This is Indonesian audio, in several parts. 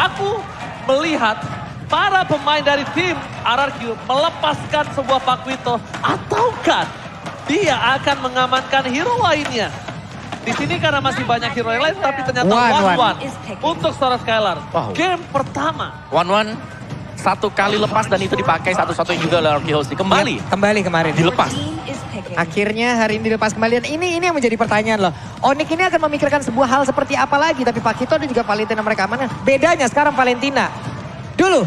Aku melihat para pemain dari tim RRQ melepaskan sebuah Paquito ataukah dia akan mengamankan hero lainnya. Di sini karena masih banyak hero yang lain tapi ternyata 1-1 untuk Sora Skylar. Wow. Game pertama. 1-1 satu kali lepas dan itu dipakai satu-satunya juga oleh RRQ Hosti. Kembali. Kembali kemarin. Dilepas. Akhirnya hari ini dilepas kembali. Ini yang menjadi pertanyaan loh. Onyx ini akan memikirkan sebuah hal seperti apa lagi. Tapi Paquito dan juga Valentina mereka amankan. Bedanya sekarang Valentina. Dulu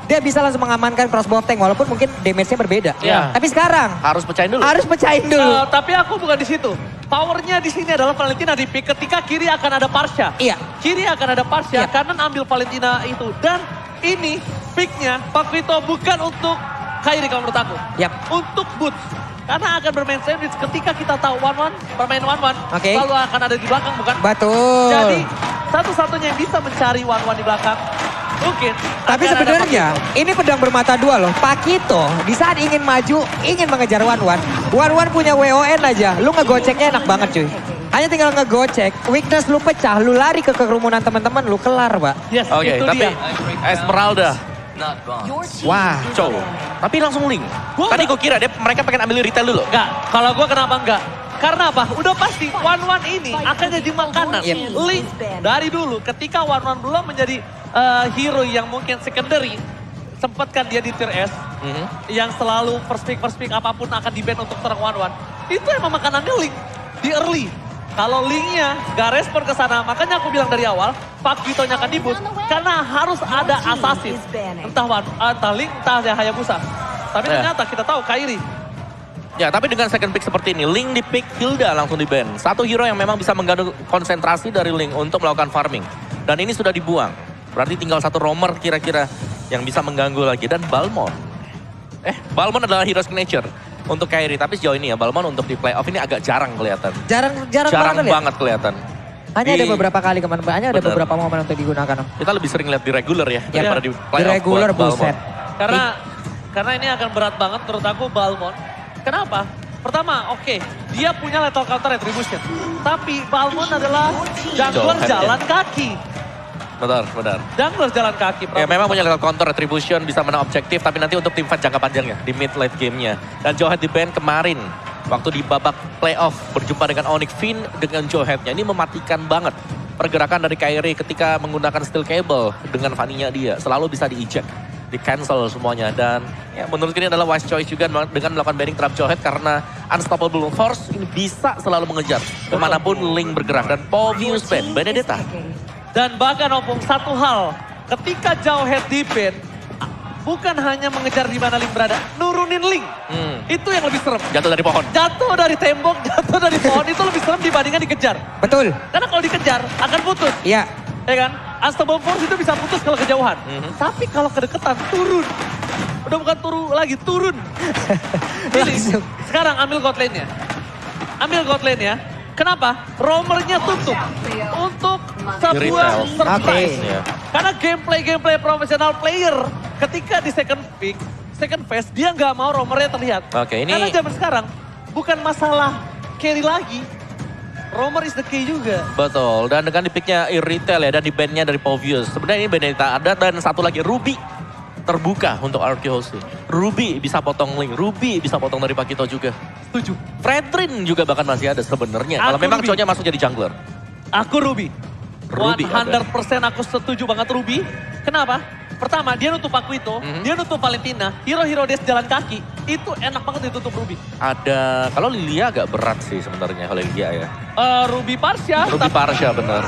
dia bisa langsung mengamankan crossbow tank walaupun mungkin damage-nya berbeda. Iya. Tapi sekarang Harus pecahin dulu. harus pecahin dulu. Tapi aku bukan di situ. Powernya di sini adalah Valentina di pick ketika kiri akan ada Parsha. Iya. Kiri akan ada Parsha, Iya. kanan ambil Valentina itu. Dan ini picknya Paquito bukan untuk Kairi kalau menurut aku. Yap. Untuk Boots. Karena akan bermain sandwich ketika kita tahu 1-1, bermain 1-1. Oke. Selalu akan ada di belakang bukan? Betul. Jadi satu-satunya yang bisa mencari 1-1 di belakang. Mungkin. Tapi akan ada sebenarnya Paquito. ini pedang bermata dua loh. Paquito di saat ingin maju, ingin mengejar Wan-Wan. Wan-Wan punya WON aja. Lu ngegoceknya enak banget cuy. Hanya tinggal ngegocek, weakness lu pecah, lu lari ke kerumunan teman-teman, lu kelar Pak. Yes, Oke, itu tapi dia. Esmeralda. Wah. Cow. Tapi langsung link. Gua Tadi nggak- gue kira mereka pengen ambil retail dulu. Enggak, kalau gue kenapa enggak? Karena apa? Udah pasti 1-1 ini akan jadi makanan. Yep. Link dari dulu ketika 1-1 belum menjadi hero yang mungkin secondary. Sempatkan dia di tier S. Mhm. Yang selalu first pick apapun akan di-ban untuk serang 1-1. Itu emang makanannya Link di early. Kalau Linknya gak respon ke sana, makanya aku bilang dari awal, Paquito-nya akan di-boost. Karena harus ada assassin. Entah Link, entah Hayabusa. Tapi Ya. ternyata kita tahu Kairi. Ya, tapi dengan second pick seperti ini, Link di pick, Hilda langsung di ban. Satu hero yang memang bisa mengganggu konsentrasi dari Link untuk melakukan farming. Dan ini sudah dibuang. Berarti tinggal satu roamer kira-kira yang bisa mengganggu lagi. Dan Balmond. Balmond adalah hero signature untuk Kairi. Tapi sejauh ini ya, Balmond untuk di playoff ini agak jarang kelihatan. Jarang Jarang banget ya. banget kelihatan. Hanya ada Di- beberapa kali kemarin, hanya ada Bener. beberapa momen untuk digunakan. Om. Kita lebih sering lihat di regular ya, daripada di Di playoff regular buat buset. Balmond. Karena ini akan berat banget menurut aku Balmond. Kenapa? Pertama, oke, dia punya lethal counter retribution. Tapi Balmond adalah jungler Jauh, jalan kaki. Benar. Jungler jalan kaki. Ya memang punya lethal counter retribution, bisa menang objektif, tapi nanti untuk tim fight jangka panjangnya, di mid late gamenya. Dan Joehead di ban kemarin, waktu di babak playoff, berjumpa dengan Onyx Finn dengan Joeheadnya. Ini mematikan banget pergerakan dari Kairi ketika menggunakan steel cable dengan Fanny-nya dia. Selalu bisa di-eject, di-cancel semuanya. Dan ya menurut ini adalah wise choice juga dengan melakukan banning trap Joehead karena Unstoppable Force ini bisa selalu mengejar kemanapun Link bergerak. Dan Povius ban, Benedetta. Dan bahkan Opung, satu hal, ketika Joehead di ban, bukan hanya mengejar di mana Link berada, nurunin Link. Itu yang lebih serem. Jatuh dari pohon. Jatuh dari tembok, jatuh dari pohon, itu lebih serem dibandingkan dikejar. Betul. Karena kalau dikejar, akan putus. Iya. Ya kan? Unstoppable Force itu bisa putus kalau kejauhan. Tapi kalau kedeketan, turun. Udah bukan turun. Pilih. Langsung. Sekarang ambil god lane-nya. Ambil god lane-nya. Kenapa? Roamernya tutup. Untuk sebuah Retail. surprise. Oke. Ya. Karena gameplay profesional player. Ketika di second pick, second phase, dia nggak mau roamernya terlihat. Oke, ini- Karena zaman sekarang, bukan masalah carry lagi. Roamer is the key juga. Betul, dan dengan di-picknya Irritail ya, dan di bandnya dari Povius. Sebenarnya ini Benedetta ada, dan satu lagi Ruby terbuka untuk RRQ Hosti. Ruby bisa potong Link, Ruby bisa potong dari Paquito juga. Setuju. Fredrin juga bahkan masih ada sebenarnya. Kalau Aku memang Ruby. cowoknya masuk jadi jungler. Aku Ruby. Ruby 100% aku setuju banget Ruby. Kenapa? Pertama, dia nutup Paquito, dia nutup Valentina, hero-hero dia jalan kaki. Itu enak banget ditutup Ruby. Ada, kalau Lilia agak berat sih sebenarnya kalau Lilia ya. Ruby Parsha. Ruby Parsha bener.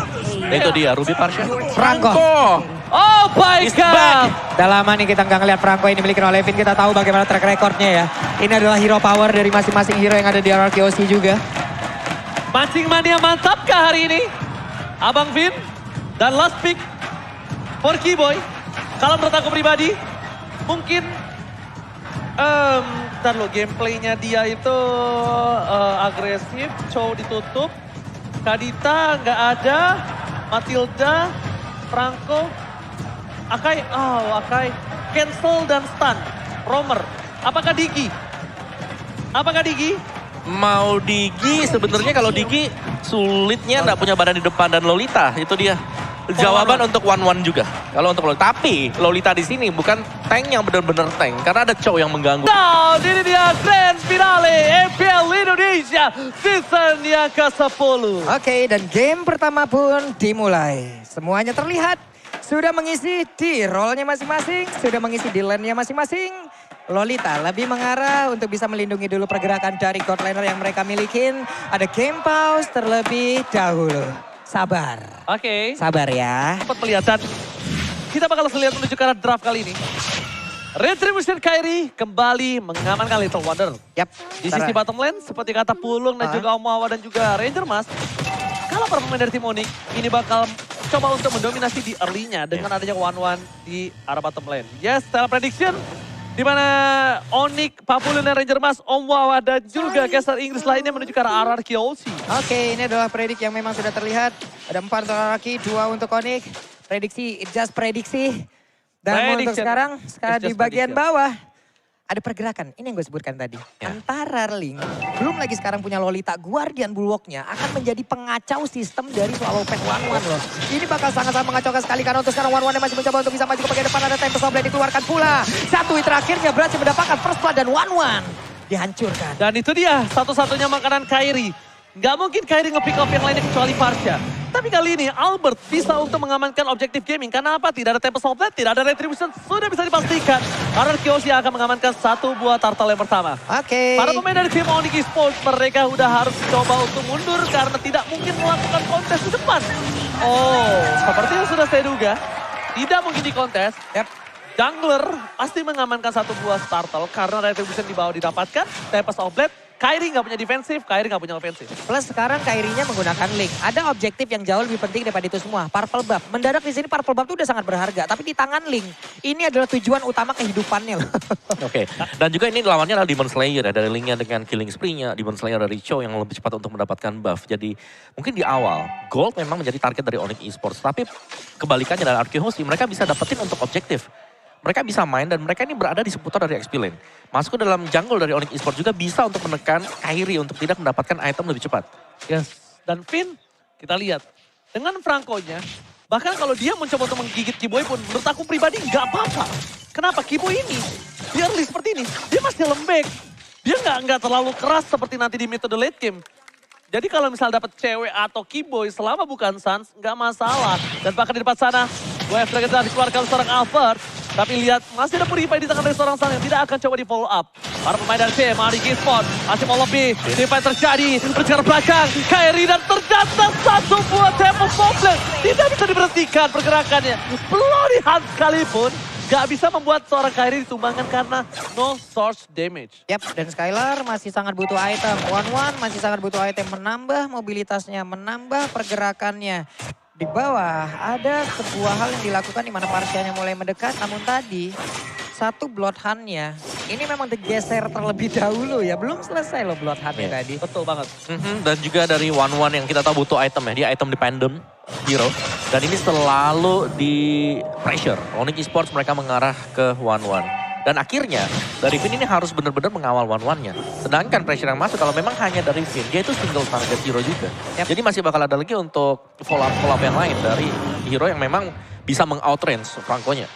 Itu dia, Ruby Parsha. Franco. Oh my He's God. back. Udah lama nih kita nggak ngeliat Franco ini dimiliki oleh Levin. Kita tahu bagaimana track recordnya ya. Ini adalah hero power dari masing-masing hero yang ada di RRQ juga. Mancing mania mantapkah hari ini? Abang Vin dan last pick for Keyboy. Kalau menurut aku pribadi, mungkin ntar lo gameplaynya dia itu agresif, Chow ditutup, Kadita nggak ada, Matilda, Franco, Akai, Akai, cancel dan stun, Roamer. Apakah Digi? Mau Digi, sebenarnya kalau Digi sulitnya nggak punya badan di depan dan Lolita, itu dia. jawaban untuk 1-1 juga. Kalau untuk Lolita. Tapi Lolita di sini bukan tank yang benar-benar tank. Karena ada Chow yang mengganggu. Now, ini dia Grand Finale MPL Indonesia season yang ke-10. Oke, dan game pertama pun dimulai. Semuanya terlihat sudah mengisi di role-nya masing-masing, sudah mengisi di lane-nya masing-masing. Lolita lebih mengarah untuk bisa melindungi dulu pergerakan dari god laner yang mereka milikin. Ada game pause terlebih dahulu. Sabar. Oke. Sabar ya. Sempat melihat dan kita bakal lihat menuju ke arah draft kali ini. Retribution Kairi kembali mengamankan Little Wonder. Yap. Di sisi bottom lane seperti kata Pulung dan juga Om Wawa dan juga Ranger Mas. Kalau para pemain dari tim Onyx ini bakal coba untuk mendominasi di early-nya dengan adanya 1-1 di arah bottom lane. Yes, style prediction. Di mana Onyx, Papulun dan Ranger Mas, Om Wawa dan juga caster Inggris lainnya menuju ke arah RRQ Aussie. Oke, ini adalah predik yang memang sudah terlihat. Ada 4 untuk Araki, 2 untuk Onyx. Prediksi, just prediksi. Dan untuk sekarang di bagian bawah ada pergerakan. Ini yang gue sebutkan tadi. Antara Ling, belum lagi sekarang punya Lolita, Guardian Bulwark-nya akan menjadi pengacau sistem dari Swallow Pack 1-1 loh. Ini bakal sangat-sangat mengacaukan sekali karena untuk sekarang 1-1 masih mencoba untuk bisa maju ke bagian depan. Ada Tempest of Blade dikeluarkan pula. Satu hit terakhirnya berhasil mendapatkan first blood dan 1-1 dihancurkan. Dan itu dia satu-satunya makanan Kairi. Nggak mungkin Kairi nge-pick off yang lainnya kecuali Farsha. Tapi kali ini Albert bisa untuk mengamankan objektif gaming. Karena apa? Tidak ada Tempest of Blade, tidak ada Retribution. Sudah bisa dipastikan. Karena Kyoshi akan mengamankan satu buah turtle yang pertama. Oke. Para pemain dari tim Onyx Esports, mereka udah harus coba untuk mundur karena tidak mungkin melakukan kontes di depan. Oh, seperti yang sudah saya duga. Tidak mungkin di kontes. Yap. Jungler pasti mengamankan satu buah turtle karena Retribution di bawah didapatkan. Tempest of Blade. Kairi nggak punya defensif, Kairi nggak punya ofensif. Plus sekarang Kairinya menggunakan Link. Ada objektif yang jauh lebih penting daripada itu semua. Purple Buff. Mendadak di sini Purple Buff itu udah sangat berharga. Tapi di tangan Link, ini adalah tujuan utama kehidupannya loh. Oke. Dan juga ini lawannya adalah Demon Slayer ya. Dari Linknya dengan Killing Spree-nya, Demon Slayer dari Chow yang lebih cepat untuk mendapatkan buff. Jadi mungkin di awal, Gold memang menjadi target dari Onyx Esports. Tapi kebalikannya dari RQ Host, mereka bisa dapetin untuk objektif. Mereka bisa main dan mereka ini berada di seputar dari XP Lane. Masuk ke dalam jungle dari Onyx Esports juga bisa untuk menekan Kairi untuk tidak mendapatkan item lebih cepat. Yes. Dan Finn, kita lihat. Dengan Franco-nya, bahkan kalau dia mencoba untuk menggigit Kiboy pun, menurut aku pribadi nggak apa-apa. Kenapa? Kiboy ini, dia early seperti ini, dia masih lembek. Dia nggak terlalu keras seperti nanti di metode late game. Jadi kalau misal dapat cewek atau Kiboy selama bukan Sans, nggak masalah. Dan bahkan di depan sana, WF Dragon telah dikeluarkan seorang Albert. Tapi lihat, masih ada Purify di tangan dari seorang Sang yang tidak akan coba di follow up. Para pemain dari tim, Onyx Esports masih mau lebih. Timpai terjadi, berjalan belakang. Kairi dan ternyata satu buah Tempest of Blade. Tidak bisa diberhentikan pergerakannya. Bloody Hand sekalipun, gak bisa membuat seorang Kairi ditumbangkan karena no source damage. Yap, dan Skylar masih sangat butuh item. 1-1 masih sangat butuh item, menambah mobilitasnya, menambah pergerakannya. Di bawah ada sebuah hal yang dilakukan di mana Farsha-nya mulai mendekat. Namun tadi satu Blood Hunt-nya ini memang digeser terlebih dahulu ya. Belum selesai loh Blood Hunt-nya tadi. Betul banget. Dan juga dari 1-1 yang kita tahu butuh item ya. Dia item dependent hero. Dan ini selalu di pressure. Onyx Esports mereka mengarah ke 1-1. Dan akhirnya dari Finn ini harus benar-benar mengawal 1-1-nya. Sedangkan pressure yang masuk kalau memang hanya dari Finn, dia itu single target hero juga. Yep. Jadi masih bakal ada lagi untuk follow-up yang lain dari hero yang memang bisa meng-outrange Franco-nya.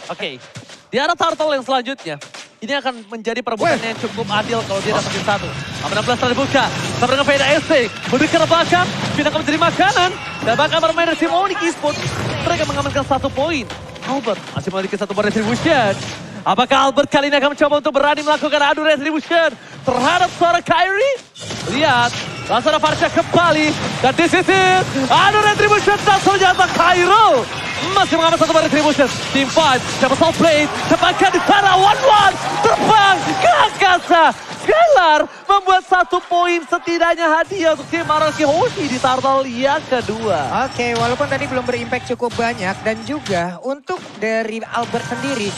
Oke, di arah turtle yang selanjutnya, ini akan menjadi perebutan yang cukup adil kalau dia dapetin satu. 16 telah dibuka, sama dengan Veda SC, mendekat ke belakang, Vina akan menjadi makanan, dan bahkan bermain dari tim Onyx Esports, mereka mengamankan 1 poin. Albert masih memiliki 1 buah retribution. Apakah Albert kali ini akan mencoba untuk berani melakukan adu retribution terhadap seorang Kairi? Lihat, langsung ada Farsha kembali, dan di sisi adu retribution dan senjata Kairo. Masih mengambil 1 buah retribution. Team 5, Tempest of Blade, tebakan di sana, 1-1, terbang ke angkasa. Skylar membuat 1 poin setidaknya hadiah untuk tim RRQ Hoshi di turtle yang kedua. Oke, walaupun tadi belum berimpact cukup banyak. Dan juga untuk dari Albert sendiri,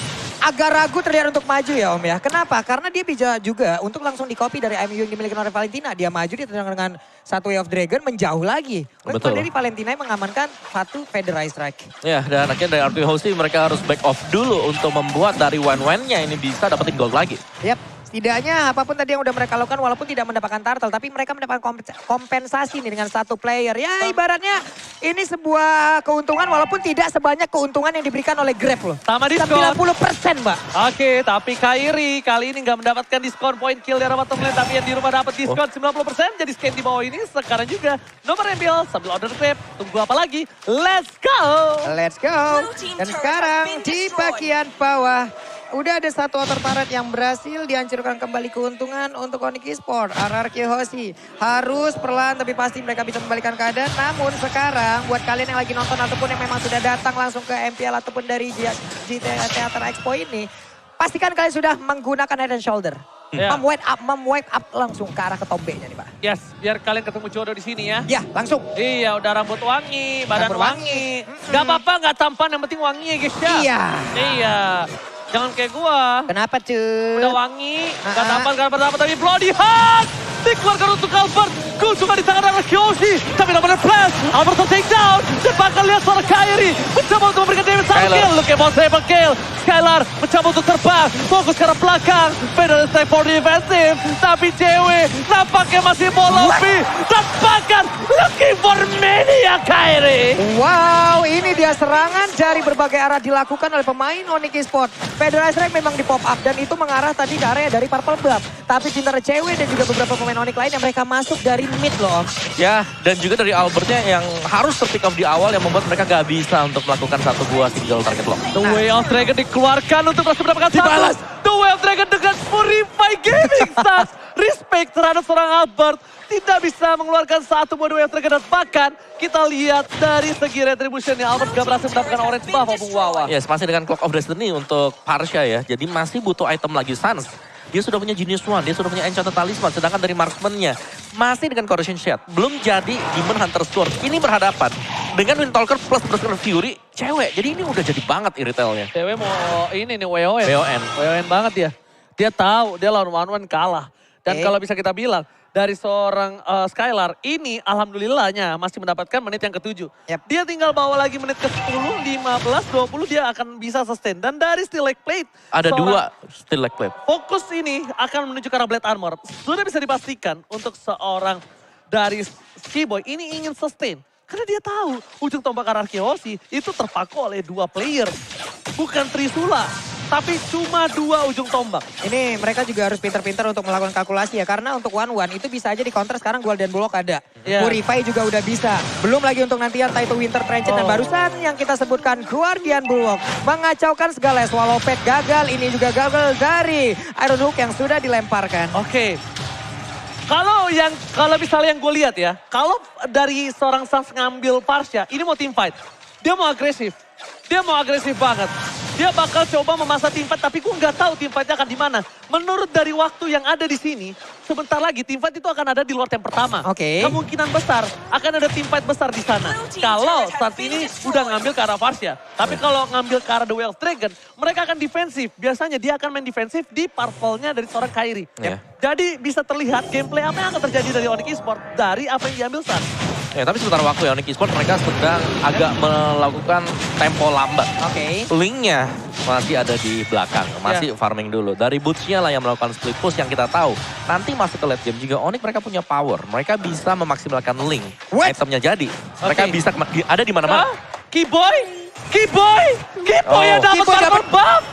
agak ragu terlihat untuk maju ya Om ya. Kenapa? Karena dia bisa juga untuk langsung di-copy dari MU yang dimiliki oleh Valentina. Dia maju, dia tendang dengan 1 Way of Dragon menjauh lagi. Betul. Dari Valentina yang mengamankan 1 Federal Strike. Ya, dan akhirnya dari RQ Hoshi mereka harus back off dulu untuk membuat dari 1-1-nya ini bisa dapetin gold lagi. Yap, Setidaknya apapun tadi yang udah mereka lakukan walaupun tidak mendapatkan turtle. Tapi mereka mendapatkan kompensasi nih dengan satu player. Ya ibaratnya ini sebuah keuntungan walaupun tidak sebanyak keuntungan yang diberikan oleh Grab loh. Sama diskon. 90% Mbak. Oke, tapi Kairi kali ini nggak mendapatkan diskon poin kill dari bottom lane. Tapi yang di rumah dapat diskon 90%. Jadi scan di bawah ini sekarang juga nomor ambil sambil order Grab. Tunggu apa lagi? Let's go! Let's go. Dan sekarang di bagian bawah. Udah ada satu outer turret yang berhasil dihancurkan kembali keuntungan untuk Onyx Esports. RRQ Hoshi harus perlahan tapi pasti mereka bisa membalikan keadaan. Namun sekarang buat kalian yang lagi nonton ataupun yang memang sudah datang langsung ke MPL ataupun dari Theater Expo ini. Pastikan kalian sudah menggunakan head and shoulder. Ya. Memwipe up langsung ke arah ketombenya nih Pak. Yes, biar kalian ketemu jodoh di sini ya. Ya langsung. Iya, udah rambut wangi, badan Rambut wangi. Gak apa-apa, gak tampan, yang penting wangi ya guys ya. Iya. Iya. Jangan kayak gua. Kenapa tuh? Udah wangi, gak tampan, gak apa-apa, tapi Bloody Heart dikeluarkan untuk Albert. Gol cuma di tangan oleh Kyoshi, tapi dapat flash. Albert take down, dan bakal lihat suara Kairi. Mencoba untuk memberikan damage satu kill. Look at Boss Saber kill. Skylar mencoba untuk terbang, fokus ke arah belakang. Pedal stay for defensive, tapi cewek nampaknya masih mau lobby. Dan bahkan looking for mania Kairi. Wow, ini dia serangan dari berbagai arah dilakukan oleh pemain Onyx Esports. Federal Strike memang di pop up dan itu mengarah tadi ke area dari Purple Buff. Tapi cinta cewek dan juga beberapa pemain Onyx lain yang mereka masuk dari mid loh Om. Ya, dan juga dari Albertnya yang harus terpick off di awal yang membuat mereka gak bisa untuk melakukan satu buah single target lock. The Way of Dragon dikeluarkan untuk berhasil mendapatkan Dibalas. satu. The Way of Dragon dengan Purify Gaming Stars. Respect terhadap seorang Albert. Tidak bisa mengeluarkan satu buah The Way of Dragon. Dan bahkan kita lihat dari segi retributionnya Albert gak berhasil mendapatkan orange buff maupun Wawa. Yes, masih dengan Clock of Destiny untuk Parsha ya. Jadi masih butuh item lagi Sans. Dia sudah punya Genius One, dia sudah punya Enchanted Talisman. Sedangkan dari Marksman-nya masih dengan Corrosion Shard. Belum jadi Demon Hunter Sword. Ini berhadapan dengan Windtalker plus Berserker Fury. Cewek, jadi ini udah jadi banget iritelnya. Cewek mau ini nih WON. WON. WON banget ya. Dia tahu dia lawan one-one kalah. Dan Oke. kalau bisa kita bilang dari seorang Skylar ini alhamdulillahnya masih mendapatkan menit yang ke-7. Yep. Dia tinggal bawa lagi menit ke-10, 15, 20 dia akan bisa sustain. Dan dari Steel Lake Plate. Ada seorang- dua Steel Lake Plate. Fokus ini akan menuju ke arah Blade Armor. Sudah bisa dipastikan untuk seorang dari Skiboy ini ingin sustain. Karena dia tahu ujung tombak Araki Hoshi itu terpaku oleh dua player. Bukan Trisula, tapi cuma dua ujung tombak. Ini mereka juga harus pintar-pintar untuk melakukan kalkulasi ya. Karena untuk one-one itu bisa aja di counter sekarang Golden Bullock ada. Iya. Purify juga udah bisa. Belum lagi untuk nantian Taito Winter Trench dan Oh. barusan yang kita sebutkan Guardian Bullock. Mengacaukan segala. Swallow Pet gagal, ini juga gagal dari Iron Hook yang sudah dilemparkan. Oke. Kalau misalnya yang gue lihat ya, kalau dari seorang Sans ngambil Parsha, ini mau team fight. Dia mau agresif. Dia mau agresif banget. Dia bakal coba memasang team fight, tapi gue nggak tahu team fightnya akan di mana. Menurut dari waktu yang ada di sini, sebentar lagi team fight itu akan ada di luar yang pertama. Oke. Kemungkinan besar akan ada team fight besar di sana. Kalau saat ini udah ngambil ke arah Parsha. Tapi kalau ngambil ke arah The Way of Dragon, mereka akan defensif. Biasanya dia akan main defensif di purple-nya dari seorang Kairi. Iya. Jadi bisa terlihat gameplay apa yang akan terjadi dari Onyx Esports dari apa yang diambil Sans. Ya, tapi sebentar waktu ya Onyx Esports mereka sedang agak melakukan tempo lambat. Oke. Linknya masih ada di belakang, masih farming dulu. Dari Boots-nya lah yang melakukan split push yang kita tahu. Nanti masuk ke late game juga Onyx mereka punya power. Mereka bisa memaksimalkan Link. What? Itemnya jadi. Mereka Oke. bisa ada di mana-mana. Keyboy yang Oh. dapat Keyboy armor buff.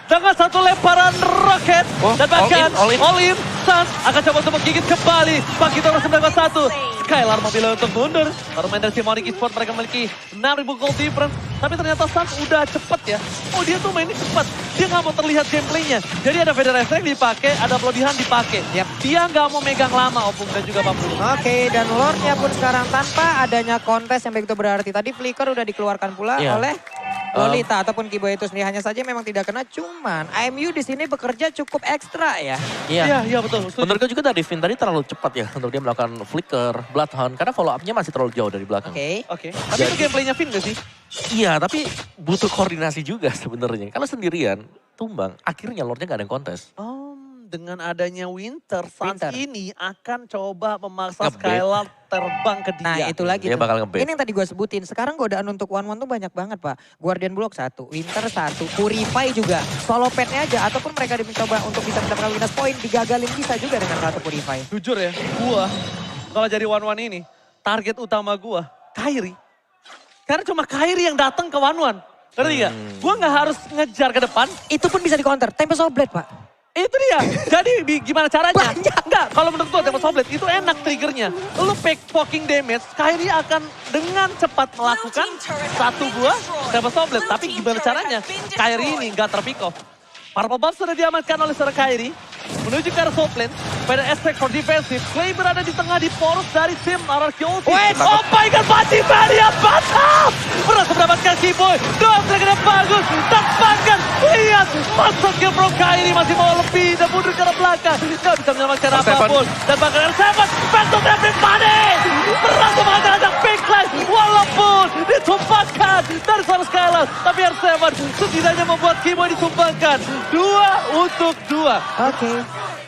Dengan satu lemparan roket. Oh, Dan bahkan all in. all in. Sans akan coba untuk menggigit kembali. Pakito harus mendapatkan satu. Skylar memilih untuk mundur. Bermain dari tim Onyx Esports mereka memiliki 6.000 gold difference. Tapi ternyata Sans udah cepet ya. Oh dia tuh mainnya cepet. Dia nggak mau terlihat gameplaynya. Jadi ada Federal Strike dipakai, ada Bloody Hand dipakai. Yap. Dia nggak mau megang lama Opung dan juga Bambu. Oke, dan Lordnya pun sekarang tanpa adanya kontes yang begitu berarti. Tadi Flicker udah dikeluarkan pula Iya. oleh Lolita ataupun Kiboy itu sendiri. Hanya saja memang tidak kena, cuman IMU di sini bekerja cukup ekstra ya. Iya betul. Setuju. Menurutku juga dari Vin tadi terlalu cepat ya untuk dia melakukan flicker, bloodhound. Karena follow up-nya masih terlalu jauh dari belakang. Oke. Oke. Tapi itu gameplaynya Vin gak sih? Iya, tapi butuh koordinasi juga sebenarnya. Kalau sendirian, tumbang, akhirnya Lordnya gak ada yang kontes. dengan adanya Winter, Suns Winter. ini akan coba memaksa Ngebait. Skylar terbang ke dia. Nah itu lagi Dia tuh. bakal ngebait. Ini yang tadi gue sebutin. Sekarang godaan untuk one-one tuh banyak banget Pak. Guardian Block 1, Winter 1, Purify juga. Solo petnya aja. Ataupun mereka mencoba untuk bisa mendapatkan minus point. Digagalin bisa juga dengan satu Purify. Jujur ya, gua kalau jadi one-one ini, target utama gua, Kyrie. Karena cuma Kyrie yang datang ke one-one. Ngerti gak? Gua nggak harus ngejar ke depan. Itu pun bisa di counter. Tempest of Blade Pak. Itu dia. Jadi gimana caranya? Banyak. Enggak, kalau menurut gua Tempest of Blade itu enak triggernya. Lu pick fucking damage, Kyrie akan dengan cepat melakukan satu buah Tempest of Blade. Tapi gimana caranya? Kyrie ini nggak terpick off. Purple buff sudah diamankan oleh seorang Kyrie. Menuju ke arah top lane. Pada aspek for defensive. Clay berada di tengah di poros dari tim RRQ. Wait, Oh my god, Pati Maria batal! Berhasil mendapatkan keyboy. Dua serangan bagus. Terbangkan. Lihat. Masuknya Bro Kyrie masih mau lebih. Dan mundur ke arah belakang. Gak bisa menyelamatkan R7. apapun. Dan bahkan R7. Back to everybody. Berhasil menghasilkan big line. Walaupun ditumpahkan dari seorang Skylar. Tapi R7 setidaknya membuat keyboy ditumpahkan. 2 untuk 2. Oke.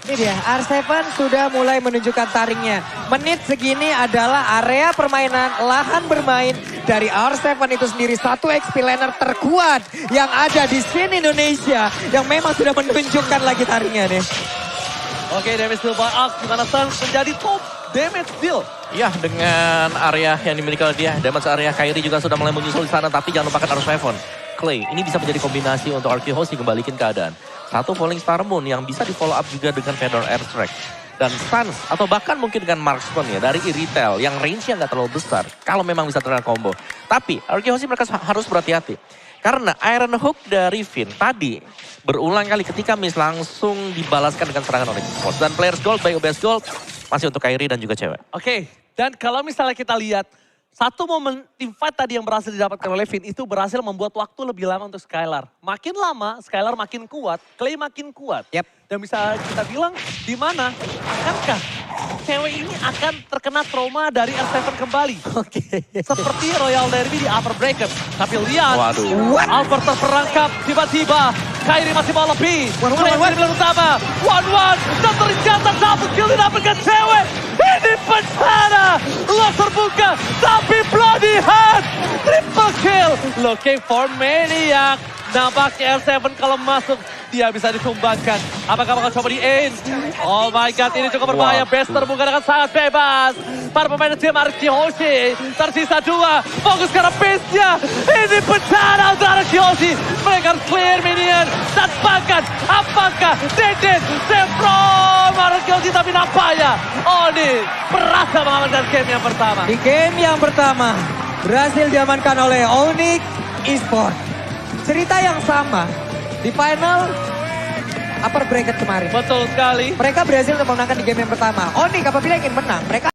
Ini dia, R7 sudah mulai menunjukkan taringnya. Menit segini adalah area permainan, lahan bermain dari R7 itu sendiri. Satu XP laner terkuat yang ada di scene Indonesia. Yang memang sudah menunjukkan lagi taringnya nih. Oke, damage deal by Axe. Dimana Suns menjadi top damage deal. Ya, dengan area yang dimiliki oleh dia, damage area Kyrie juga sudah mulai menyusul di sana. Tapi jangan lupakan R7. Clay, ini bisa menjadi kombinasi untuk RQ Host kembalikan keadaan. Satu Falling Star Moon yang bisa di follow up juga dengan Fedor Airstrike. Dan Suns atau bahkan mungkin dengan Marksman ya dari Iritel yang range-nya nggak terlalu besar. Kalau memang bisa terkena combo. Tapi RQ Host mereka harus berhati-hati. Karena Iron Hook dari Finn tadi berulang kali ketika miss langsung dibalaskan dengan serangan Onyx Esports. Dan Players Gold by OBS Gold masih untuk Kyrie dan juga cewek. Oke, dan kalau misalnya kita lihat, satu momen team fight tadi yang berhasil didapatkan oleh Finn itu berhasil membuat waktu lebih lama untuk Skylar. Makin lama, Skylar makin kuat, Clay makin kuat. Yep. Dan bisa kita bilang, di mana akankah cewek ini akan terkena trauma dari R7 kembali? Oke. Seperti Royal Derby di upper bracket. Tapi lihat, Waduh. Albert terperangkap tiba-tiba. Kyrie masih mau lebih. One, Clay one. di belakang utama. 1-1. Dan terjatuh satu kill didapatkan cewek. Ini bencana. Loss terbuka. Tapi bloody hand. Triple kill. Looking for Maniac. Nampaknya R7 kalau masuk dia bisa ditumbangkan. Apakah bakal coba di aim? Oh my god, ini cukup berbahaya. Waduh. Best terbuka dengan sangat bebas. Para pemain tim Arki Hoshi. Tersisa 2. Fokus ke arah base-nya. Ini bencana untuk Arki Hoshi. Mereka harus clear minion. Dan bahkan apakah Deden Sevrom Arki Hoshi tapi nampaknya Oni berhasil mengamankan game yang pertama. Di game yang pertama berhasil diamankan oleh Onyx Esports. Cerita yang sama di final upper bracket kemarin. Betul sekali. Mereka berhasil untuk memenangkan di game yang pertama. Onyx apabila ingin menang, mereka